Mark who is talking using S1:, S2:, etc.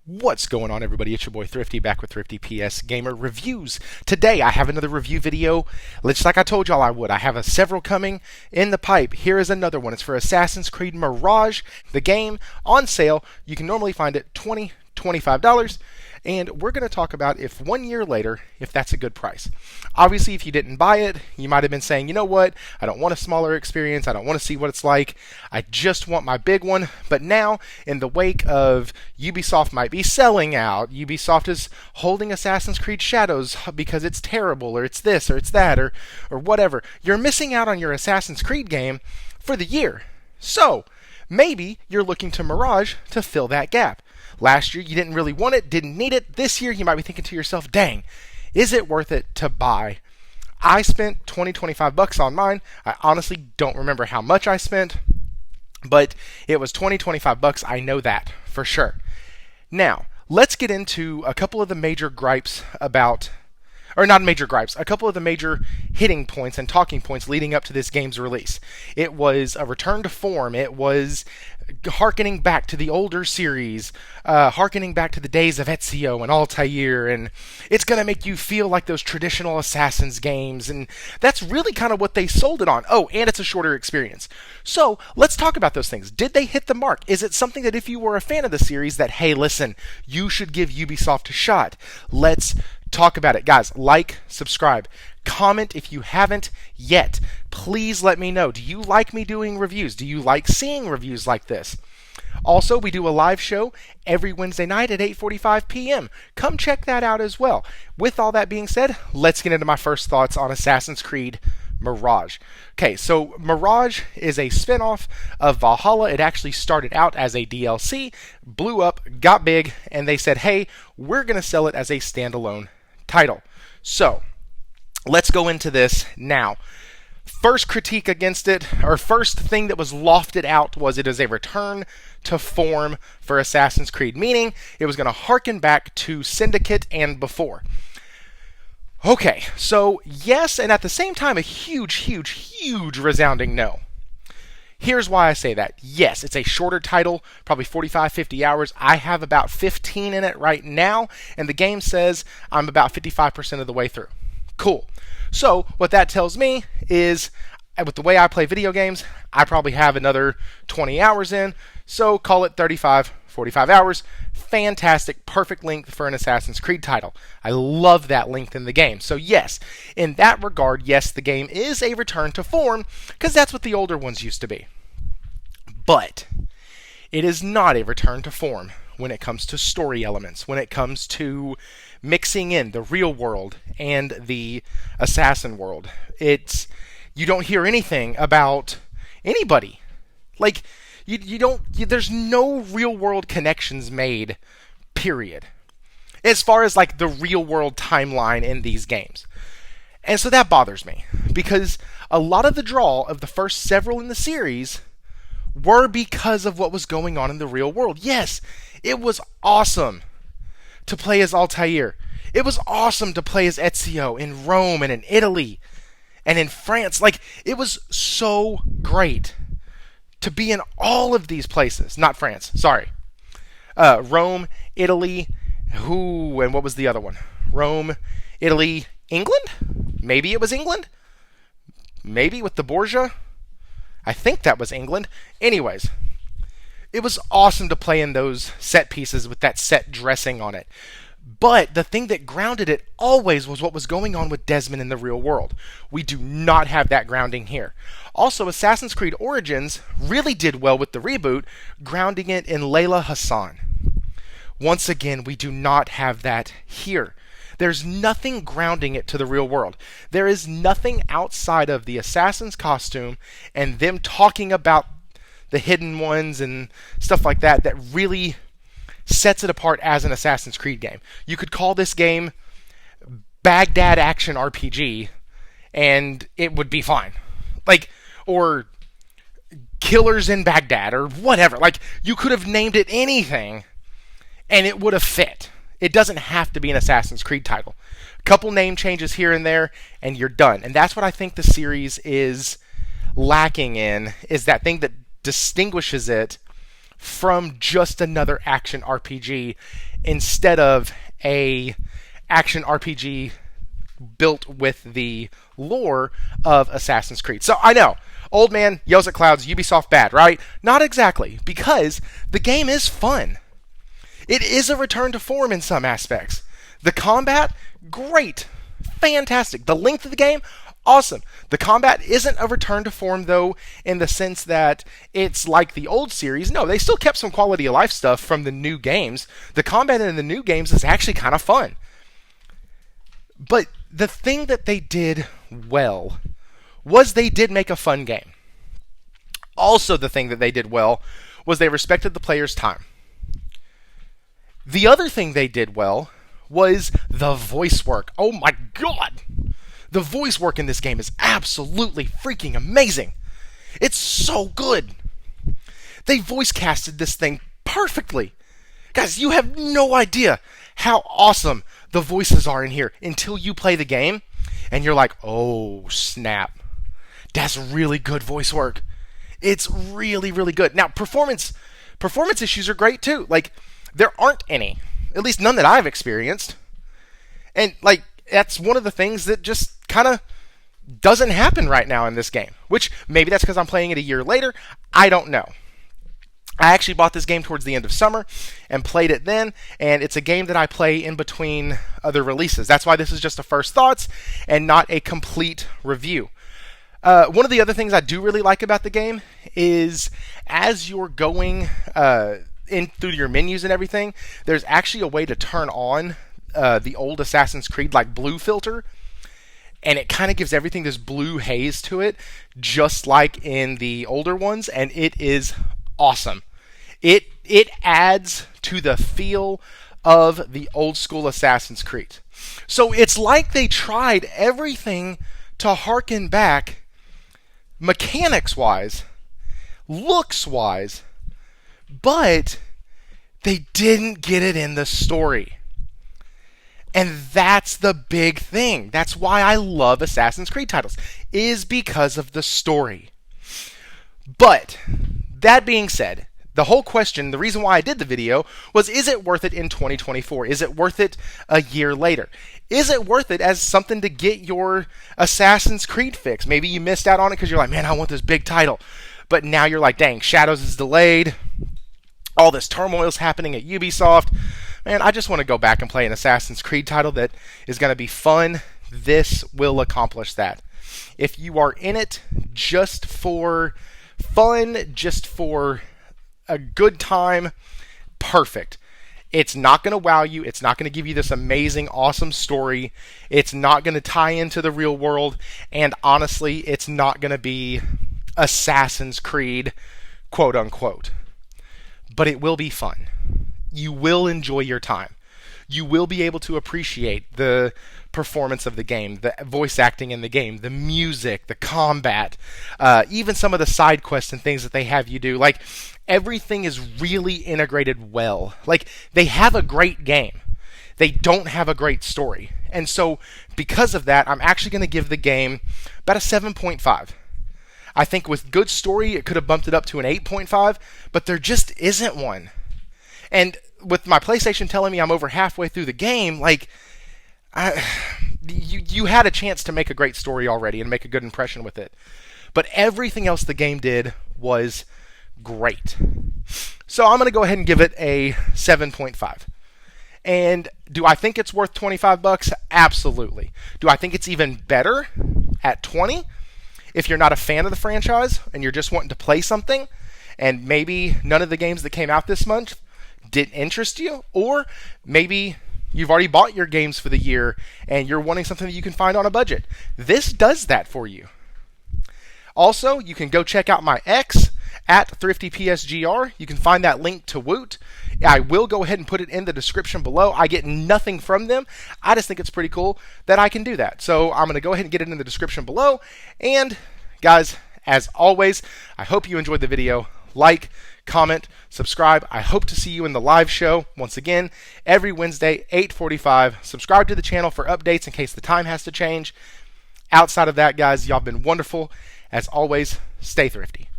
S1: What's going on, everybody? It's your boy Thrifty back with Thrifty PS Gamer Reviews. Today I have another review video, just like I told y'all I would. I have several coming in the pipe. Here is another one. It's for Assassin's Creed Mirage, the game on sale. You can normally find it $20, $25. And we're going to talk about if 1 year later, if that's a good price. Obviously, if you didn't buy it, you might have been saying, you know what, I don't want a smaller experience, I don't want to see what it's like, I just want my big one. But now, in the wake of Ubisoft might be selling out, Ubisoft is holding Assassin's Creed Shadows because it's terrible, or it's this, or it's that, or whatever. You're missing out on your Assassin's Creed game for the year. So, maybe you're looking to Mirage to fill that gap. Last year, you didn't really want it, didn't need it. This year, you might be thinking to yourself, dang, is it worth it to buy? I spent $20, $25 on mine. I honestly don't remember how much I spent, but it was $20, $25. I know that for sure. Now, let's get into a couple of the major gripes about, or not major gripes, a couple of the major hitting points and talking points leading up to this game's release. It was a return to form. It was harkening back to the older series, harkening back to the days of Ezio and Altair, and it's going to make you feel like those traditional Assassin's games, and that's really kind of what they sold it on. Oh, and it's a shorter experience. So, let's talk about those things. Did they hit the mark? Is it something that if you were a fan of the series that, hey, listen, you should give Ubisoft a shot? Let's talk about it. Guys, like, subscribe, comment if you haven't yet. Please let me know. Do you like me doing reviews? Do you like seeing reviews like this? Also, we do a live show every Wednesday night at 8:45 p.m. Come check that out as well. With all that being said, let's get into my first thoughts on Assassin's Creed Mirage. Okay, so Mirage is a spin-off of Valhalla. It actually started out as a DLC, blew up, got big, and they said, hey, we're going to sell it as a standalone title. So, let's go into this now. First critique against it, or first thing that was lofted out, was it is a return to form for Assassin's Creed, meaning it was going to harken back to Syndicate and before. Okay, so yes, and at the same time, a huge resounding no. Here's why I say that. Yes, it's a shorter title, probably 45, 50 hours. I have about 15 in it right now, and the game says I'm about 55% of the way through. Cool. So, what that tells me is, with the way I play video games, I probably have another 20 hours in, so call it 35, 45 hours. Fantastic, perfect length for an Assassin's Creed title. I love that length in the game. So yes, in that regard, yes, the game is a return to form, because that's what the older ones used to be. But it is not a return to form when it comes to story elements, when it comes to mixing in the real world and the assassin world. You don't hear anything about anybody. Like, there's no real world connections made, period. As far as like the real world timeline in these games. And so that bothers me, because a lot of the draw of the first several in the series were because of what was going on in the real world. Yes, it was awesome to play as Altair. It was awesome to play as Ezio in Rome and in Italy and in France. Like, it was so great to be in all of these places. Not France, sorry. Rome, Italy, and what was the other one? Rome, Italy, England? Maybe it was England? Maybe with the Borgia? I think that was England. Anyways, it was awesome to play in those set pieces with that set dressing on it. But the thing that grounded it always was what was going on with Desmond in the real world. We do not have that grounding here. Also, Assassin's Creed Origins really did well with the reboot, grounding it in Layla Hassan. Once again, we do not have that here. There's nothing grounding it to the real world. There is nothing outside of the assassin's costume and them talking about the hidden ones and stuff like that that really sets it apart as an Assassin's Creed game. You could call this game Baghdad Action RPG, and it would be fine. Like, or Killers in Baghdad, or whatever. Like, you could have named it anything, and it would have fit. It doesn't have to be an Assassin's Creed title. A couple name changes here and there, and you're done. And that's what I think the series is lacking in, is that thing that distinguishes it from just another action RPG instead of a action RPG built with the lore of Assassin's Creed. So I know, old man yells at clouds, Ubisoft bad, right? Not exactly, because the game is fun. It is a return to form in some aspects. The combat, great, fantastic. The length of the game, awesome. The combat isn't a return to form, though, in the sense that it's like the old series. No, they still kept some quality of life stuff from the new games. The combat in the new games is actually kind of fun. But the thing that they did well was they did make a fun game. Also, the thing that they did well was they respected the player's time. The other thing they did well was the voice work. Oh my god! The voice work in this game is absolutely freaking amazing. It's so good. They voice casted this thing perfectly. Guys, you have no idea how awesome the voices are in here until you play the game and you're like, oh snap. That's really good voice work. It's really, really good. Now, performance issues are great too. Like, there aren't any. At least none that I've experienced. And, like, that's one of the things that just kind of doesn't happen right now in this game. Which, maybe that's because I'm playing it a year later. I don't know. I actually bought this game towards the end of summer and played it then, and it's a game that I play in between other releases. That's why this is just a first thoughts and not a complete review. One of the other things I do really like about the game is as you're going in through your menus and everything, there's actually a way to turn on the old Assassin's Creed like blue filter, and it kind of gives everything this blue haze to it, just like in the older ones, and it is awesome. It adds to the feel of the old school Assassin's Creed. So it's like they tried everything to harken back mechanics-wise, looks-wise, but they didn't get it in the story. And that's the big thing. That's why I love Assassin's Creed titles, is because of the story. But, that being said, the whole question, the reason why I did the video, was is it worth it in 2024? Is it worth it a year later? Is it worth it as something to get your Assassin's Creed fix? Maybe you missed out on it because you're like, man, I want this big title. But now you're like, dang, Shadows is delayed. All this turmoil's happening at Ubisoft. Man, I just want to go back and play an Assassin's Creed title that is going to be fun. This will accomplish that. If you are in it just for fun, just for a good time, perfect. It's not going to wow you. It's not going to give you this amazing, awesome story. It's not going to tie into the real world. And honestly, it's not going to be Assassin's Creed, quote unquote. But it will be fun. You will enjoy your time. You will be able to appreciate the performance of the game, the voice acting in the game, the music, the combat, even some of the side quests and things that they have you do. Like, everything is really integrated well. Like, they have a great game. They don't have a great story. And so, because of that, I'm actually going to give the game about a 7.5. I think with good story, it could have bumped it up to an 8.5, but there just isn't one. And with my PlayStation telling me I'm over halfway through the game, like, you had a chance to make a great story already and make a good impression with it. But everything else the game did was great. So I'm going to go ahead and give it a 7.5. And do I think it's worth $25? Absolutely. Do I think it's even better at 20? If you're not a fan of the franchise and you're just wanting to play something, and maybe none of the games that came out this month didn't interest you, or maybe you've already bought your games for the year and you're wanting something that you can find on a budget. This does that for you. Also, you can go check out my X at ThriftyPSGR. You can find that link to Woot. I will go ahead and put it in the description below. I get nothing from them. I just think it's pretty cool that I can do that. So I'm going to go ahead and get it in the description below. And guys, as always, I hope you enjoyed the video. Like, comment, subscribe. I hope to see you in the live show once again every Wednesday, 8:45. Subscribe to the channel for updates in case the time has to change. Outside of that, guys, y'all been wonderful. As always, stay thrifty.